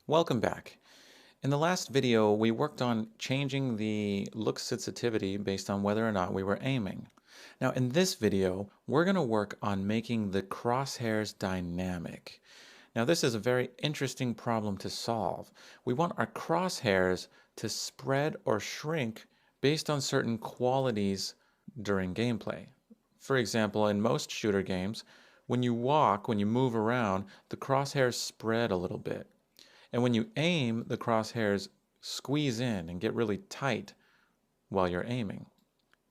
Welcome back. In the last video, we worked on changing the look sensitivity based on whether or not we were aiming. Now, in this video, we're going to work on making the crosshairs dynamic. Now, this is a very interesting problem to solve. We want our crosshairs to spread or shrink based on certain qualities during gameplay. For example, in most shooter games, when you walk, when you move around, the crosshairs spread a little bit. And when you aim, the crosshairs squeeze in and get really tight while you're aiming.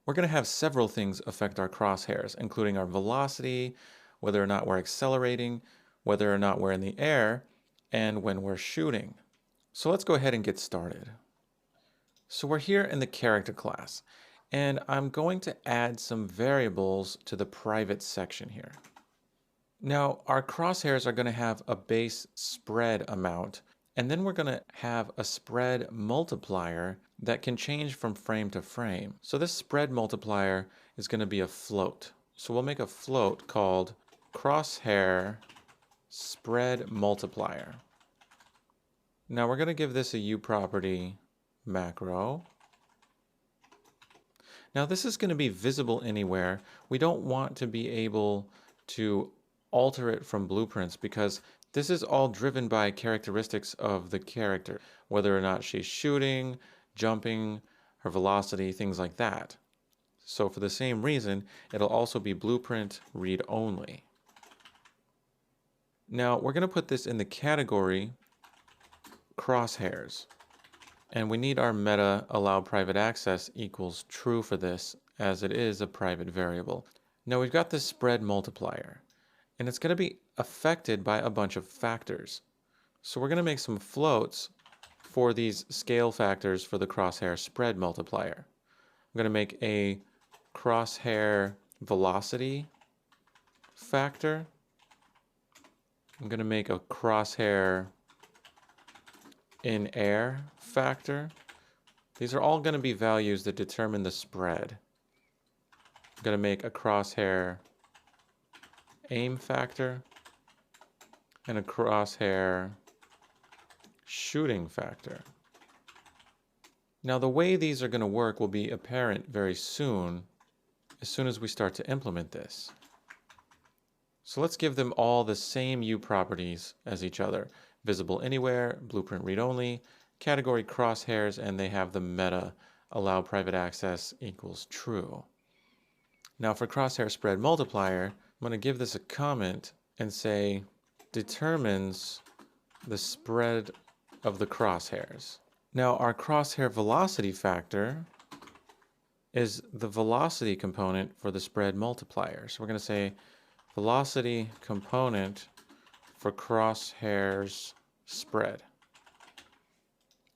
We're going to have several things affect our crosshairs, including our velocity, whether or not we're accelerating, whether or not we're in the air, and when we're shooting. So let's go ahead and get started. So we're here in the character class, and I'm going to add some variables to the private section here. Now, our crosshairs are going to have a base spread amount, and then we're going to have a spread multiplier that can change from frame to frame. So this spread multiplier is going to be a float. So we'll make a float called crosshair spread multiplier. Now we're going to give this a uProperty macro. Now this is going to be visible anywhere. We don't want to be able to alter it from blueprints because this is all driven by characteristics of the character, whether or not she's shooting, jumping, her velocity, things like that. So for the same reason, it'll also be blueprint read only. Now we're going to put this in the category crosshairs. And we need our meta allow private access equals true for this, as it is a private variable. Now we've got this spread multiplier, and it's going to be affected by a bunch of factors. So we're going to make some floats for these scale factors for the crosshair spread multiplier. I'm going to make a crosshair velocity factor. I'm going to make a crosshair in air factor. These are all going to be values that determine the spread. I'm going to make a crosshair aim factor and a crosshair shooting factor. Now the way these are going to work will be apparent very soon, as soon as we start to implement this. So let's give them all the same U properties as each other. Visible anywhere, blueprint read only, category crosshairs, and they have the meta allow private access equals true. Now for crosshair spread multiplier, I'm going to give this a comment and say determines the spread of the crosshairs. Now our crosshair velocity factor is the velocity component for the spread multiplier. So we're going to say velocity component for crosshairs spread.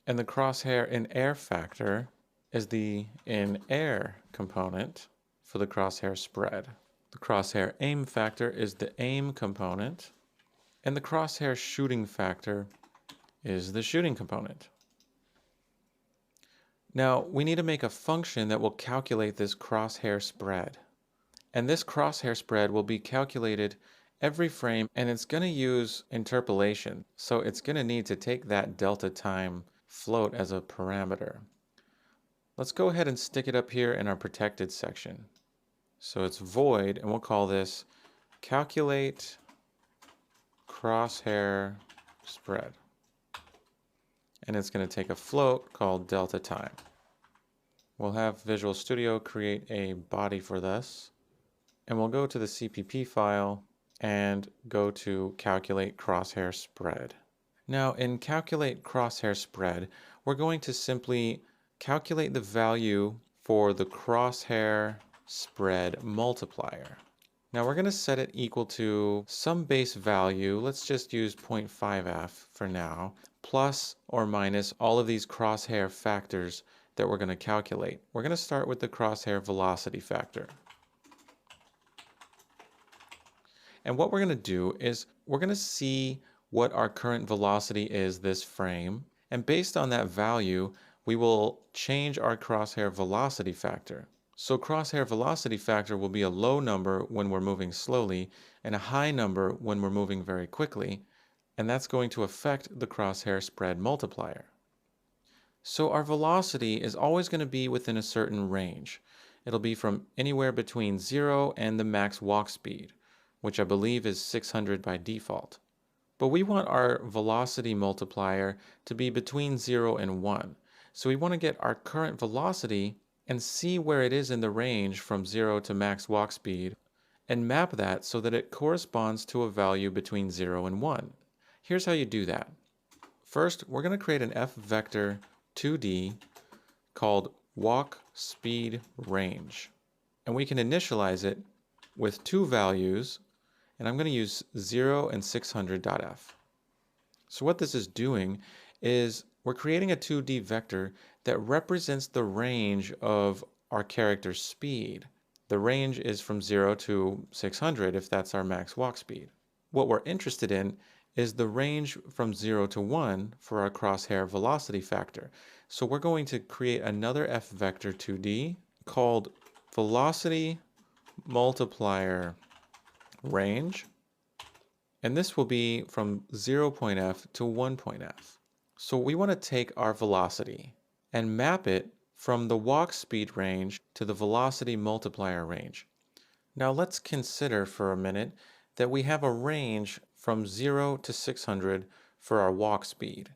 And the crosshair in air factor is the in air component for the crosshair spread. The crosshair aim factor is the aim component, and the crosshair shooting factor is the shooting component. Now we need to make a function that will calculate this crosshair spread. And this crosshair spread will be calculated every frame, and it's going to use interpolation. So it's going to need to take that delta time float as a parameter. Let's go ahead and stick it up here in our protected section. So it's void, and we'll call this calculate crosshair spread. And it's going to take a float called delta time. We'll have Visual Studio create a body for this, and we'll go to the CPP file and go to calculate crosshair spread. Now in calculate crosshair spread, we're going to simply calculate the value for the crosshair spread multiplier. Now we're going to set it equal to some base value. Let's just use 0.5f for now, plus or minus all of these crosshair factors that we're going to calculate. We're going to start with the crosshair velocity factor. And what we're going to do is we're going to see what our current velocity is this frame, and based on that value, we will change our crosshair velocity factor. So crosshair velocity factor will be a low number when we're moving slowly and a high number when we're moving very quickly. and that's going to affect the crosshair spread multiplier. So our velocity is always going to be within a certain range. It'll be from anywhere between 0 and the max walk speed, which I believe is 600 by default. But we want our velocity multiplier to be between 0 and 1. So we want to get our current velocity and see where it is in the range from 0 to max walk speed and map that so that it corresponds to a value between 0 and 1. Here's how you do that. First, we're going to create an f vector 2D called walk speed range. And we can initialize it with two values, and I'm going to use 0 and 600.f. So what this is doing is we're creating a 2D vector that represents the range of our character's speed. The range is from 0 to 600 if that's our max walk speed. What we're interested in is the range from 0 to 1 for our crosshair velocity factor. So we're going to create another f vector 2D called velocity multiplier range, and this will be from 0.f to 1.f. So we want to take our velocity and map it from the walk speed range to the velocity multiplier range. Now let's consider for a minute that we have a range from 0 to 600 for our walk speed.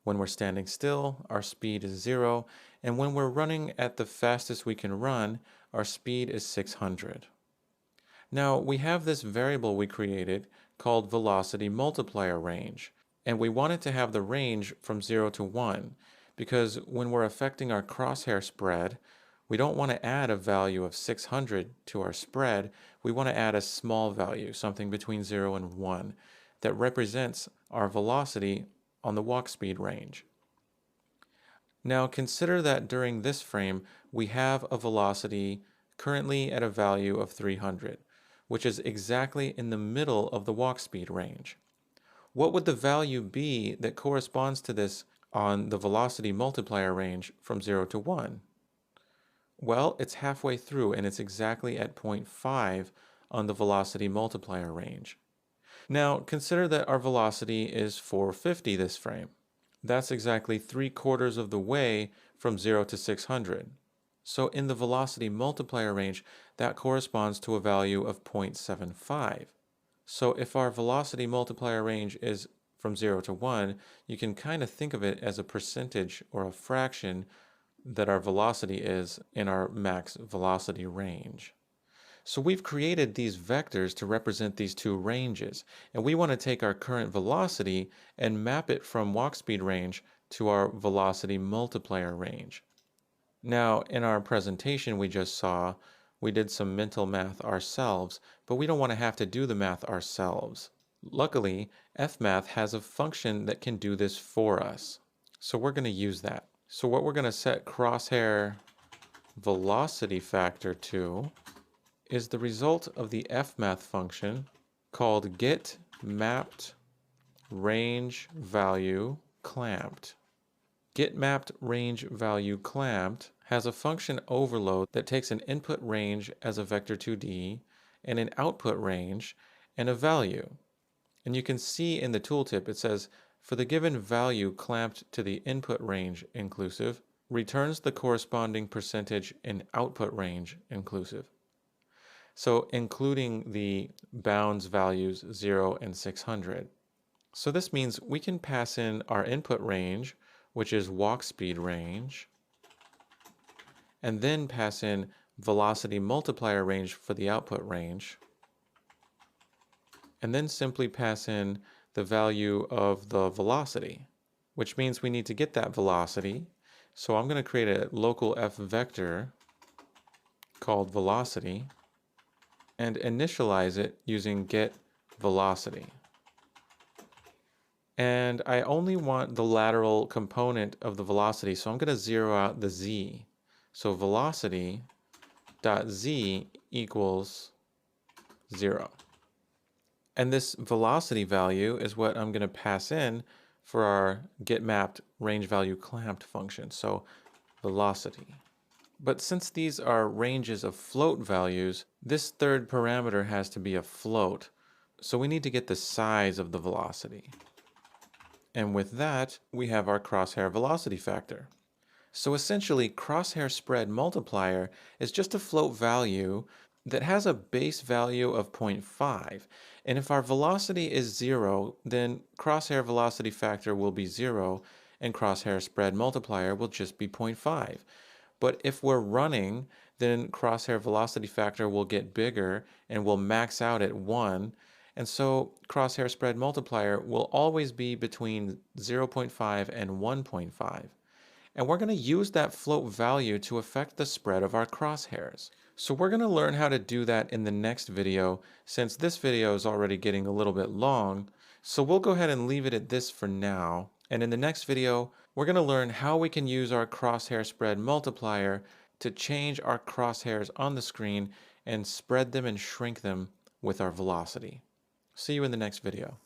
When we're standing still, our speed is 0, and when we're running at the fastest we can run, our speed is 600. Now we have this variable we created called velocity multiplier range, and we want it to have the range from 0 to 1, because when we're affecting our crosshair spread, we don't want to add a value of 600 to our spread. We want to add a small value, something between 0 and 1, that represents our velocity on the walk speed range. Now consider that during this frame, we have a velocity currently at a value of 300, which is exactly in the middle of the walk speed range. What would the value be that corresponds to this on the velocity multiplier range from 0 to 1? Well, it's halfway through, and it's exactly at 0.5 on the velocity multiplier range. Now, consider that our velocity is 450 this frame. That's exactly 3/4 of the way from 0 to 600. So in the velocity multiplier range, that corresponds to a value of 0.75. So if our velocity multiplier range is from 0 to 1, you can kind of think of it as a percentage or a fraction that our velocity is in our max velocity range. So we've created these vectors to represent these two ranges, and we want to take our current velocity and map it from walk speed range to our velocity multiplier range. Now, in our presentation we just saw, we did some mental math ourselves, but we don't want to have to do the math ourselves. Luckily, fmath has a function that can do this for us. So we're going to use that. So what we're going to set crosshair velocity factor to is the result of the fmath function called get mapped range value clamped. Get mapped range value clamped has a function overload that takes an input range as a vector 2D and an output range and a value. And you can see in the tooltip it says, for the given value clamped to the input range inclusive, returns the corresponding percentage in output range inclusive. So including the bounds values 0 and 600. So this means we can pass in our input range, which is walk speed range, and then pass in velocity multiplier range for the output range, and then simply pass in the value of the velocity, which means we need to get that velocity. So I'm going to create a local f vector called velocity and initialize it using get velocity. And I only want the lateral component of the velocity, so I'm going to zero out the z. So velocity dot z equals 0. And this velocity value is what I'm going to pass in for our get mapped range value clamped function. So velocity. But since these are ranges of float values, this third parameter has to be a float. So we need to get the size of the velocity. And with that, we have our crosshair velocity factor. So essentially, crosshair spread multiplier is just a float value that has a base value of 0.5. And if our velocity is 0, then crosshair velocity factor will be 0, and crosshair spread multiplier will just be 0.5. But if we're running, then crosshair velocity factor will get bigger and will max out at 1. And so crosshair spread multiplier will always be between 0.5 and 1.5. And we're going to use that float value to affect the spread of our crosshairs. So we're going to learn how to do that in the next video, since this video is already getting a little bit long. So we'll go ahead and leave it at this for now. And in the next video, we're going to learn how we can use our crosshair spread multiplier to change our crosshairs on the screen and spread them and shrink them with our velocity. See you in the next video.